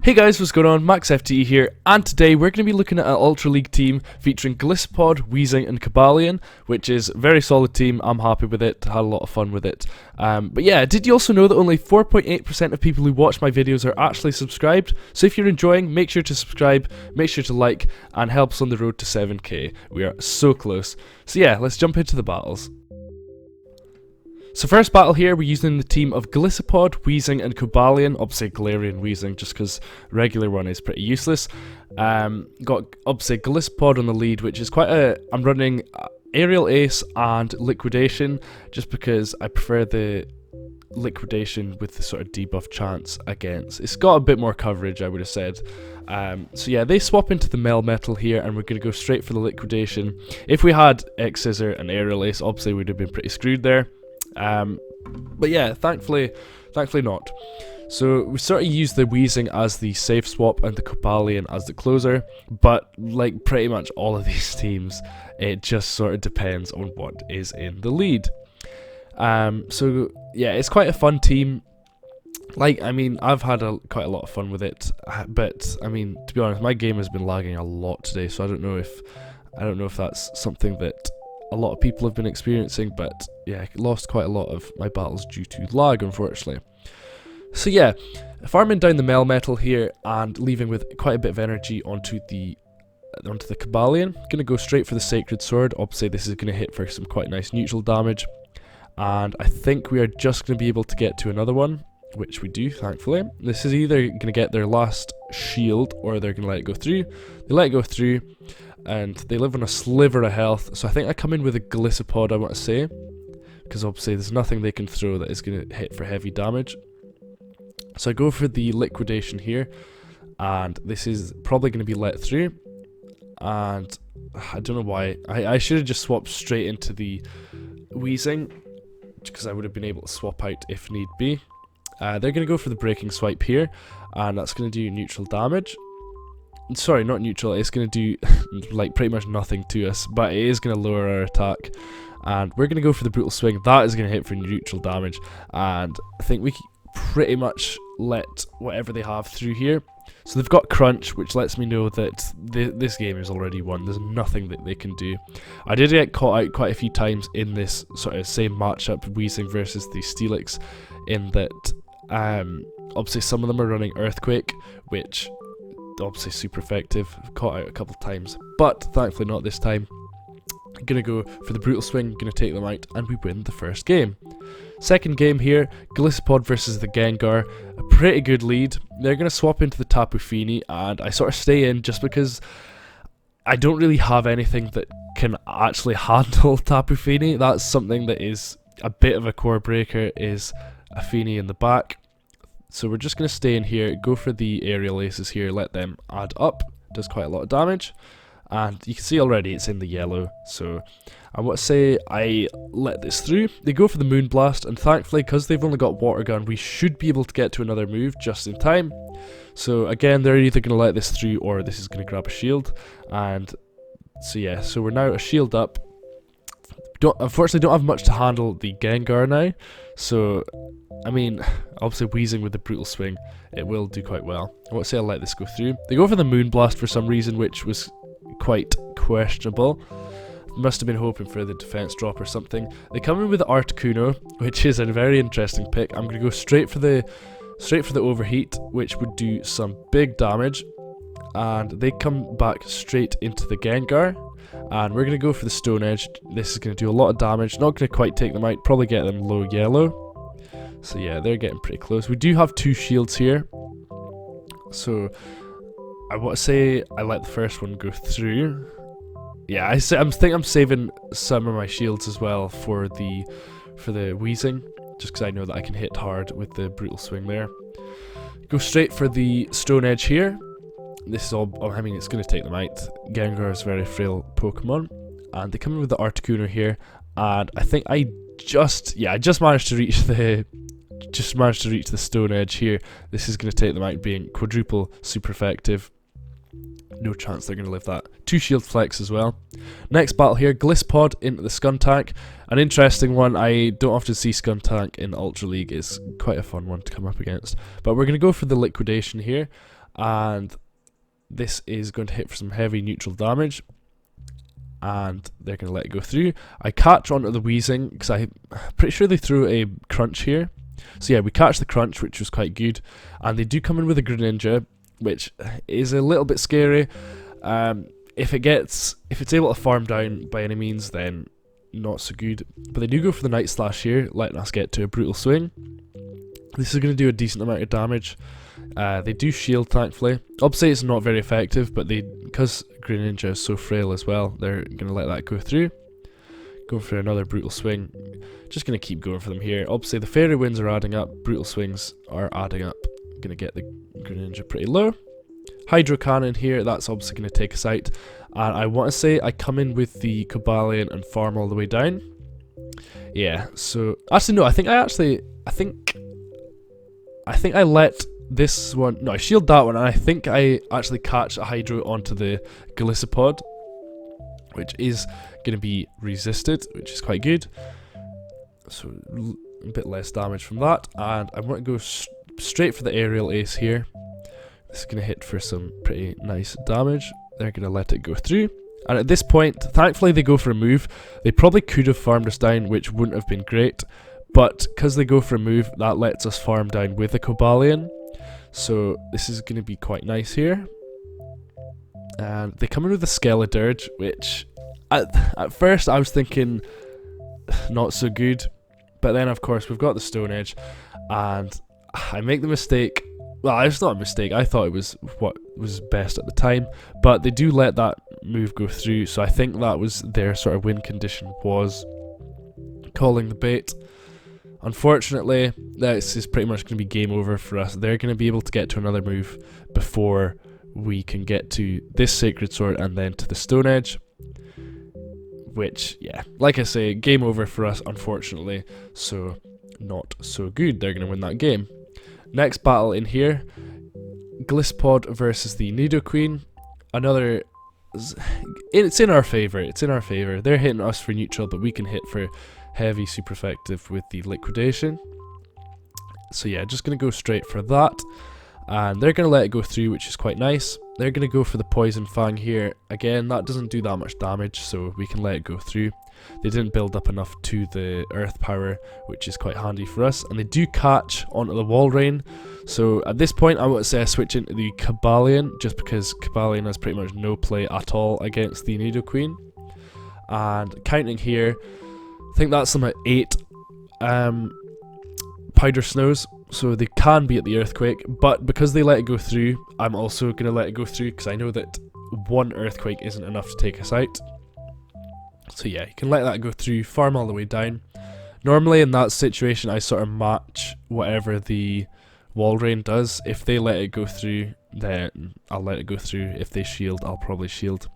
Hey guys, what's going on? MaxFTE here, and today we're going to be looking at an Ultra League team featuring Gallaripod, Weezing and GALARIAN, which is a very solid team. I'm happy with it, had a lot of fun with it. But yeah, did you also know that only 4.8% of people who watch my videos are actually subscribed? So if you're enjoying, make sure to subscribe, make sure to like, and help us on the road to 7k. We are so close. So yeah, let's jump into the battles. So first battle here, we're using the team of Gallaripod, Weezing and GALARIAN. Obviously GALARIAN Weezing, just because regular one is pretty useless. Got obviously Gallaripod on the lead, which is quite a... I'm running Aerial Ace and Liquidation, just because I prefer the Liquidation with the sort of debuff chance against. It's got a bit more coverage, I would have said. So yeah, they swap into the Melmetal here, and we're going to go straight for the Liquidation. If we had X-Scissor and Aerial Ace, obviously we'd have been pretty screwed there. But yeah, thankfully not. So we sort of use the Weezing as the safe swap and the GALARIAN as the closer, but like pretty much all of these teams, it just sort of depends on what is in the lead. So yeah, it's quite a fun team. Like, I mean, I've had quite a lot of fun with it, but I mean, to be honest, my game has been lagging a lot today, so I don't know if that's something that a lot of people have been experiencing, but yeah, I lost quite a lot of my battles due to lag, unfortunately. So yeah, farming down the Melmetal here and leaving with quite a bit of energy onto the GALARIAN. Gonna go straight for the Sacred Sword. Obviously this is gonna hit for some quite nice neutral damage, and I think we are just gonna be able to get to another one, which we do, thankfully. This is either gonna get their last shield or they're gonna let it go through. They let it go through, and they live on a sliver of health, so I think I come in with a Gallaripod, I want to say, because obviously there's nothing they can throw that is going to hit for heavy damage. So I go for the Liquidation here, and this is probably going to be let through, and I don't know why. I should have just swapped straight into the Weezing, because I would have been able to swap out if need be. They're going to go for the Breaking Swipe here, and that's going to do neutral damage. Sorry, not neutral, it's going to do like pretty much nothing to us, but it is going to lower our attack. And we're going to go for the Brutal Swing. That is going to hit for neutral damage, and I think we can pretty much let whatever they have through here. So they've got Crunch, which lets me know that this game is already won. There's nothing that they can do. I did get caught out quite a few times in this sort of same matchup, Weezing versus the Steelix, in that obviously some of them are running Earthquake, which obviously super effective. I've caught out a couple of times, but thankfully not this time. I'm gonna go for the Brutal Swing, gonna take them out, and we win the first game. Second game here, Gallaripod versus the Gengar. A pretty good lead. They're gonna swap into the Tapu Fini, and I sort of stay in just because I don't really have anything that can actually handle Tapu Fini. That's something that is a bit of a core breaker, is a Fini in the back. So we're just going to stay in here, go for the Aerial Aces here, let them add up. Does quite a lot of damage. And you can see already it's in the yellow. So I want to say I let this through. They go for the Moonblast, and thankfully, because they've only got Water Gun, we should be able to get to another move just in time. So again, they're either going to let this through or this is going to grab a shield. And so yeah, so we're now a shield up. Unfortunately don't have much to handle the Gengar now, so I mean, obviously Weezing with the Brutal Swing, it will do quite well. I want to say I'll let this go through. They go for the Moonblast for some reason, which was quite questionable. Must have been hoping for the defense drop or something. They come in with the Articuno, which is a very interesting pick. I'm going to go straight for the Overheat, which would do some big damage, and they come back straight into the Gengar. And we're going to go for the Stone Edge. This is going to do a lot of damage. Not going to quite take them out. Probably get them low yellow. So yeah, they're getting pretty close. We do have two shields here. So I want to say I let the first one go through. Yeah, I think I'm saving some of my shields as well for the Weezing, just because I know that I can hit hard with the Brutal Swing there. Go straight for the Stone Edge here. This is all, I mean, it's going to take them out. Gengar is a very frail Pokemon, and they come in with the Articuno here, and I think I just managed to reach the Stone Edge here. This is going to take them out, being quadruple super effective. No chance they're going to live that. 2 shield flex as well. Next battle here, Gallaripod into the Skuntank. An interesting one. I don't often see Skuntank in Ultra League. It's quite a fun one to come up against. But we're going to go for the Liquidation here. and this is going to hit for some heavy neutral damage, and they're going to let it go through. I catch onto the Weezing because I'm pretty sure they threw a crunch here. So yeah, we catch the crunch, which was quite good, and they do come in with a Greninja, which is a little bit scary. If it's able to farm down by any means, then not so good. But they do go for the Night Slash here, letting us get to a Brutal Swing. This is going to do a decent amount of damage. They do shield, thankfully. Obviously it's not very effective, but because Greninja is so frail as well, they're going to let that go through. Go for another Brutal Swing. Just going to keep going for them here. Obviously the Fairy Winds are adding up, Brutal Swings are adding up. Going to get the Greninja pretty low. Hydro Cannon here, that's obviously going to take us out. And I want to say I come in with the Cobalion and farm all the way down. Yeah, so actually no, I think I let this one, no, I shield that one, and I think I actually catch a Hydro onto the Golisopod, which is going to be resisted, which is quite good. So a bit less damage from that, and I want to go straight for the Aerial Ace here. This is going to hit for some pretty nice damage. They're going to let it go through. And at this point, thankfully they go for a move. They probably could have farmed us down, which wouldn't have been great. But because they go for a move, that lets us farm down with a Cobalion. So this is going to be quite nice here. And they come in with a Skeledirge, which at first I was thinking not so good. But then of course we've got the Stone Edge, and I make the mistake. Well, it's not a mistake, I thought it was what was best at the time, but they do let that move go through, so I think that was their sort of win condition, was calling the bait. Unfortunately, this is pretty much going to be game over for us. They're going to be able to get to another move before we can get to this Sacred Sword and then to the Stone Edge, which, yeah, like I say, game over for us, unfortunately, so not so good. They're going to win that game. Next battle in here, Golisopod versus the Nidoqueen. Another, it's in our favour, They're hitting us for neutral, but we can hit for heavy, super effective with the Liquidation. So yeah, just going to go straight for that. And they're going to let it go through, which is quite nice. They're going to go for the Poison Fang here. Again, that doesn't do that much damage, so we can let it go through. They didn't build up enough to the Earth Power, which is quite handy for us. And they do catch onto the Wall Rain. So at this point, I would say I switch into the Cobalion, just because Cobalion has pretty much no play at all against the Nidoqueen. And counting here, I think that's some at 8 Powder Snows. So they can be at the Earthquake, but because they let it go through, I'm also going to let it go through because I know that one Earthquake isn't enough to take us out. So yeah, you can let that go through, farm all the way down. Normally in that situation, I sort of match whatever the Wall Rain does. If they let it go through, then I'll let it go through. If they shield, I'll probably shield.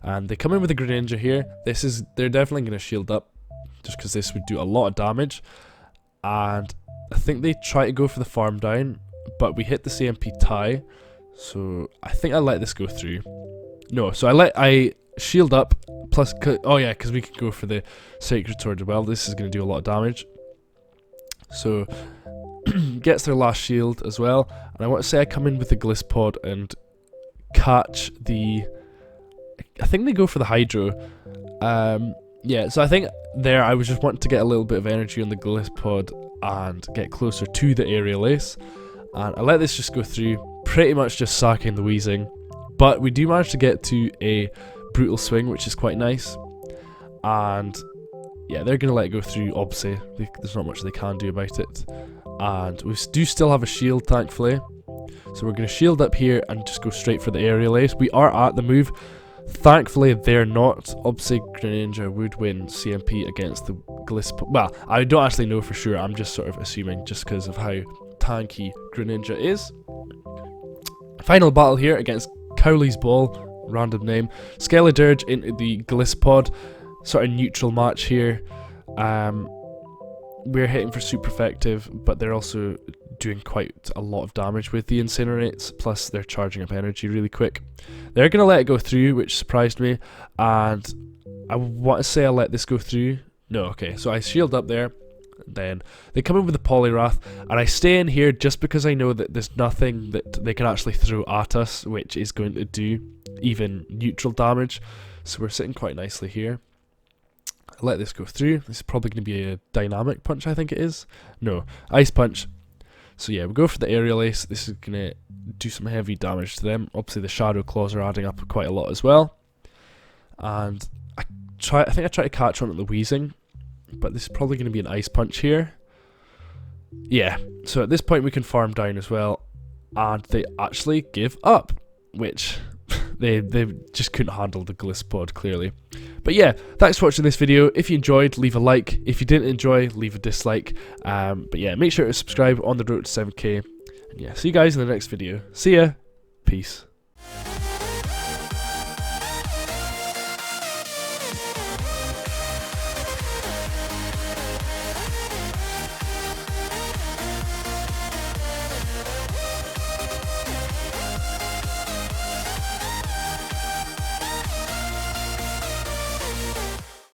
And they come in with a Greninja here. They're definitely going to shield up, just because this would do a lot of damage. And I think they try to go for the farm down, but we hit the CMP tie, so I think I let this go through. No, so I shield up, plus, oh yeah, because we can go for the Sacred Sword as well. This is going to do a lot of damage. So, gets their last shield as well, and I want to say I come in with the Golisopod and catch the, I think they go for the Hydro. Yeah, so I think there I was just wanting to get a little bit of energy on the Golisopod and get closer to the Aerial Ace, and I let this just go through, pretty much just sacking the Weezing, but we do manage to get to a Brutal Swing, which is quite nice. And yeah, they're going to let it go through, obviously, there's not much they can do about it, and we do still have a shield, thankfully, so we're going to shield up here and just go straight for the Aerial Ace. We are at the move. Thankfully, they're not. Obviously, Greninja would win CMP against the Golisopod. Well, I don't actually know for sure. I'm just sort of assuming, just because of how tanky Greninja is. Final battle here against Cowley's Ball, random name. Skeledirge into the Golisopod. Sort of neutral match here. We're hitting for super effective, but they're also doing quite a lot of damage with the Incinerates, plus they're charging up energy really quick. They're going to let it go through, which surprised me, and I want to say I let this go through. No, okay, so I shield up there, Then they come in with the Poliwrath, and I stay in here just because I know that there's nothing that they can actually throw at us which is going to do even neutral damage. So we're sitting quite nicely here. Let this go through. This is probably going to be a dynamic punch, I think it is. No, ice punch. So yeah, we go for the aerial ace. This is going to do some heavy damage to them. Obviously the shadow claws are adding up quite a lot as well. And I think I try to catch on at the Weezing, but this is probably going to be an ice punch here. Yeah, so at this point we can farm down as well, and they actually give up, which they just couldn't handle the Glisspod clearly. But yeah, thanks for watching this video. If you enjoyed, leave a like. If you didn't enjoy, leave a dislike. But yeah, make sure to subscribe on the road to 7k. And yeah, see you guys in the next video. See ya. Peace.